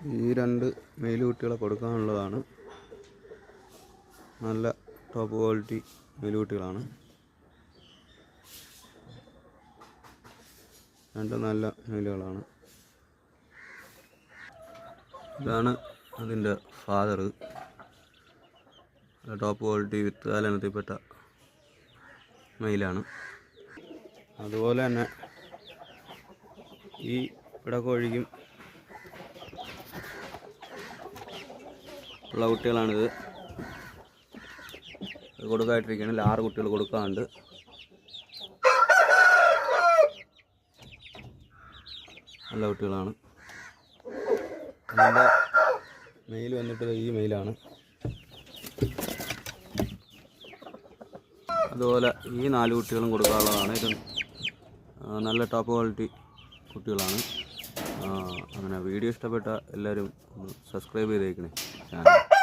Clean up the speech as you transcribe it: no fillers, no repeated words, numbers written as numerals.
ഈ രണ്ട് മെയിൽ കുട്ടികളെ കൊടുക്കാനുള്ളതാണ്. നല്ല ടോപ്പ് ക്വാളിറ്റി മെയിൽ കുട്ടികളാണ്. രണ്ടും നല്ല മെയിലുകളാണ്. ഇതാണ് അതിൻ്റെ ഫാദർ. ടോപ്പ് ക്വാളിറ്റി വിത്ത് കാലനത്തിൽപ്പെട്ട മെയിലാണ്. അതുപോലെ തന്നെ ഈ പിടക്കോഴിക്കും ഉള്ള കുട്ടികളാണിത്. കൊടുക്കായിട്ടിരിക്കുകയാണെങ്കിൽ 6 കുട്ടികൾ കൊടുക്കാറുണ്ട്. നല്ല കുട്ടികളാണ്. നല്ല മെയിൽ വന്നിട്ട് ഈ മെയിലാണ്. അതുപോലെ ഈ 4 കുട്ടികളും കൊടുക്കാനുള്ളതാണ്. ഇത് നല്ല ടോപ്പ് ക്വാളിറ്റി കുട്ടികളാണ്. അങ്ങനെ വീഡിയോ ഇഷ്ടപ്പെട്ട എല്ലാവരും ഒന്ന് സബ്സ്ക്രൈബ് ചെയ്തേക്കണേ ചാനൽ.